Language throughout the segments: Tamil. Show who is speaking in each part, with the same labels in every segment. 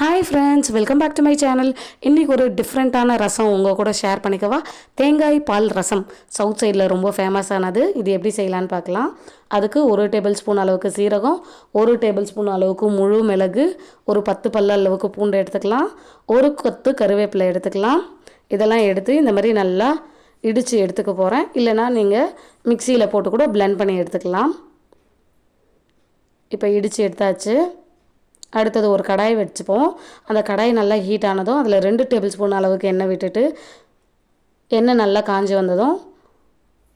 Speaker 1: Hi friends, welcome back to my channel. இன்றைக்கி ஒரு டிஃப்ரெண்ட்டான ரசம் உங்கள் கூட ஷேர் பண்ணிக்கவா. தேங்காய் பால் ரசம் சவுத் சைடில் ரொம்ப ஃபேமஸானது. இது எப்படி செய்யலான்னு பார்க்கலாம். அதுக்கு 1 டேபிள் ஸ்பூன் அளவுக்கு சீரகம், 1 டேபிள் ஸ்பூன் அளவுக்கு முழு மிளகு, ஒரு 10 பல்லு அளவுக்கு பூண்டு எடுத்துக்கலாம், ஒரு கொத்து கருவேப்பிலை எடுத்துக்கலாம். இதெல்லாம் எடுத்து இந்த மாதிரி நல்லா இடித்து எடுத்துக்க போகிறேன். இல்லைனா நீங்கள் மிக்சியில் போட்டு கூட பிளெண்ட் பண்ணி எடுத்துக்கலாம். இப்போ இடித்து எடுத்தாச்சு. அடுத்தது ஒரு கடாய் வச்சுப்போம். அந்த கடாய் நல்லா ஹீட் ஆனதும் அதில் 2 டேபிள் ஸ்பூன் அளவுக்கு எண்ணெய் விட்டுட்டு, எண்ணெய் நல்லா காஞ்சி வந்ததும்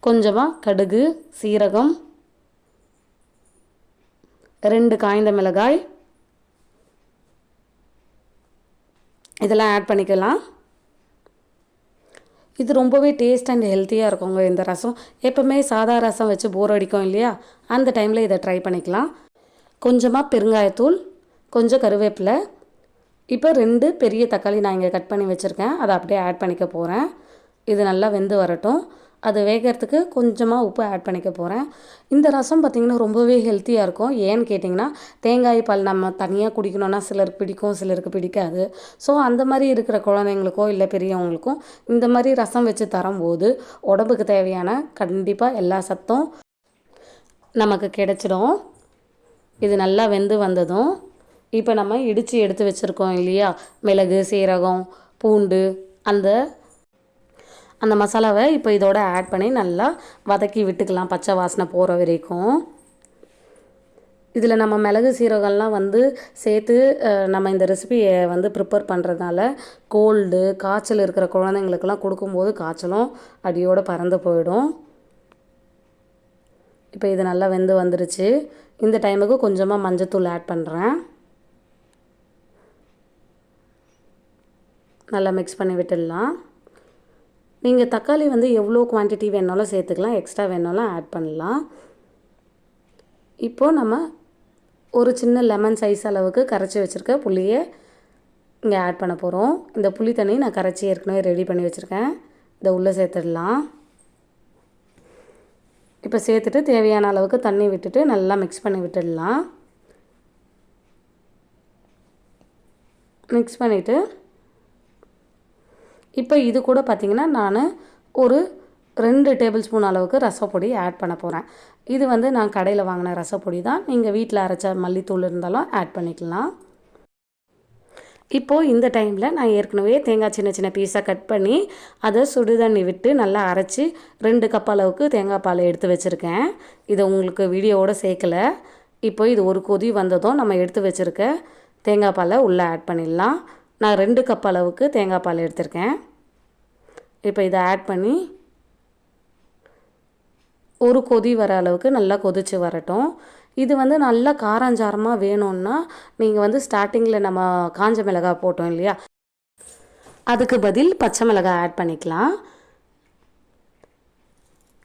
Speaker 1: கொஞ்சமாக கடுகு, சீரகம், 2 காய்ந்த மிளகாய் இதெல்லாம் ஆட் பண்ணிக்கலாம். இது ரொம்பவே டேஸ்ட் அண்ட் ஹெல்த்தியாக இருக்குங்க இந்த ரசம். எப்போவுமே சாதா ரசம் வச்சு போர் அடிக்கும் இல்லையா, அந்த டைமில் இதை ட்ரை பண்ணிக்கலாம். கொஞ்சமாக பெருங்காயத்தூள், கொஞ்சம் கருவேப்பிலை. இப்போ 2 பெரிய தக்காளி நான் இங்கே கட் பண்ணி வச்சுருக்கேன், அதை அப்படியே ஆட் பண்ணிக்க போகிறேன். இது நல்லா வெந்து வரட்டும். அது வேகிறதுக்கு கொஞ்சமாக உப்பு ஆட் பண்ணிக்க போகிறேன். இந்த ரசம் பார்த்திங்கன்னா ரொம்பவே ஹெல்த்தியாக இருக்கும். ஏன்னு கேட்டிங்கன்னா, தேங்காய் பால் நம்ம தனியாக குடிக்கணுன்னா சிலருக்கு பிடிக்கும், சிலருக்கு பிடிக்காது. ஸோ அந்த மாதிரி இருக்கிற குழந்தைங்களுக்கோ இல்லை பெரியவங்களுக்கும் இந்த மாதிரி ரசம் வச்சு தரும்போது உடம்புக்கு தேவையான கண்டிப்பாக எல்லா சத்தும் நமக்கு கிடைச்சிடும். இது நல்லா வெந்து வந்ததும் இப்போ நம்ம இடித்து எடுத்து வச்சுருக்கோம் இல்லையா, மிளகு, சீரகம், பூண்டு, அந்த மசாலாவை இப்போ இதோட ஆட் பண்ணி நல்லா வதக்கி விட்டுக்கலாம், பச்சை வாசனை போகிற வரைக்கும். இதில் நம்ம மிளகு சீரகம்லாம் சேர்த்து நம்ம இந்த ரெசிபியை ப்ரிப்பேர் பண்ணுறதுனால கோல்டு, காய்ச்சல் இருக்கிற குழந்தைங்களுக்கெல்லாம் கொடுக்கும்போது காய்ச்சலும் அடியோடு பறந்து போயிடும். இப்போ இது நல்லா வெந்து வந்துருச்சு. இந்த டைமுக்கு கொஞ்சமாக மஞ்சத்தூள் ஆட் பண்ணுறேன். நல்லா மிக்ஸ் பண்ணி விட்டுடலாம். நீங்கள் தக்காளி எவ்வளோ குவான்டிட்டி வேணாலும் சேர்த்துக்கலாம், எக்ஸ்ட்ரா வேணாலும் ஆட் பண்ணலாம். இப்போது நம்ம ஒரு சின்ன லெமன் சைஸ் அளவுக்கு கரைச்சி வச்சுருக்க புளியை இங்கே ஆட் பண்ண போகிறோம். இந்த புளி தண்ணி நான் கரைச்சி ஏற்கனவே ரெடி பண்ணி வச்சுருக்கேன். இதை உள்ளே சேர்த்துடலாம். இப்போ சேர்த்துட்டு தேவையான அளவுக்கு தண்ணி விட்டுட்டு நல்லா மிக்ஸ் பண்ணி விட்டுடலாம். மிக்ஸ் பண்ணிவிட்டு இப்போ இது கூட பார்த்திங்கன்னா நான் ஒரு 2 டேபிள் ஸ்பூன் அளவுக்கு ரசப்பொடி ஆட் பண்ண போகிறேன். இது நான் கடையில் வாங்கின ரசப்பொடி தான். நீங்கள் வீட்டில் அரைச்ச மல்லித்தூள் இருந்தாலும் ஆட் பண்ணிக்கலாம். இப்போது இந்த டைமில் நான் ஏற்கனவே தேங்காய் சின்ன சின்ன பீஸாக கட் பண்ணி அதை சுடுதண்ணி விட்டு நல்லா அரைச்சி 2 கப் அளவுக்கு தேங்காய் பால் எடுத்து வச்சுருக்கேன். இதை உங்களுக்கு வீடியோவோடு சேர்க்கலை. இப்போ இது ஒரு கொதி வந்ததும் நம்ம எடுத்து வச்சுருக்க தேங்காய் பாலை உள்ளே ஆட் பண்ணிடலாம். நான் 2 கப் அளவுக்கு தேங்காய் பால் எடுத்திருக்கேன். இப்போ இதை ஆட் பண்ணி ஒரு கொதி வர அளவுக்கு நல்லா கொதித்து வரட்டும். இது நல்லா காரஞ்சாரமாக வேணும்னா நீங்கள் ஸ்டார்டிங்கில் நம்ம காஞ்ச மிளகாய் போட்டோம் இல்லையா, அதுக்கு பதில் பச்சை மிளகாய் ஆட் பண்ணிக்கலாம்.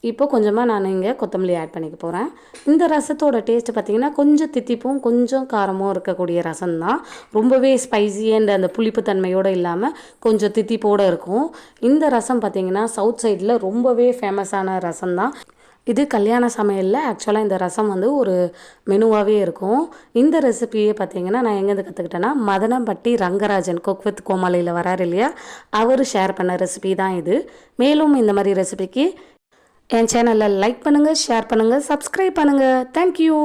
Speaker 1: இப்போ கொஞ்சமாக நான் இங்கே கொத்தமல்லி ஆட் பண்ணிக்க போகிறேன். இந்த ரசத்தோட டேஸ்ட்டு பார்த்திங்கன்னா கொஞ்சம் தித்திப்பும் கொஞ்சம் காரமும் இருக்கக்கூடிய ரசம் தான். ரொம்பவே ஸ்பைசி அண்ட் அந்த புளிப்பு தன்மையோடு இல்லாமல் கொஞ்சம் தித்திப்போடு இருக்கும். இந்த ரசம் பார்த்திங்கன்னா சவுத் சைடில் ரொம்பவே ஃபேமஸான ரசம் தான். இது கல்யாண சமையலில் ஆக்சுவலாக இந்த ரசம் ஒரு மெனுவாகவே இருக்கும். இந்த ரெசிபியே பார்த்திங்கன்னா நான் எங்கேருந்து கற்றுக்கிட்டேன்னா, மதனப்பட்டி ரங்கராஜன் குக் வித் கோமாளியில் வராரு இல்லையா, அவர் ஷேர் பண்ண ரெசிபி தான் இது. மேலும் இந்த மாதிரி ரெசிபிக்கு என் சேனலில் லைக் பண்ணுங்கள், ஷேர் பண்ணுங்கள், சப்ஸ்கிரைப் பண்ணுங்கள். தேங்க்யூ.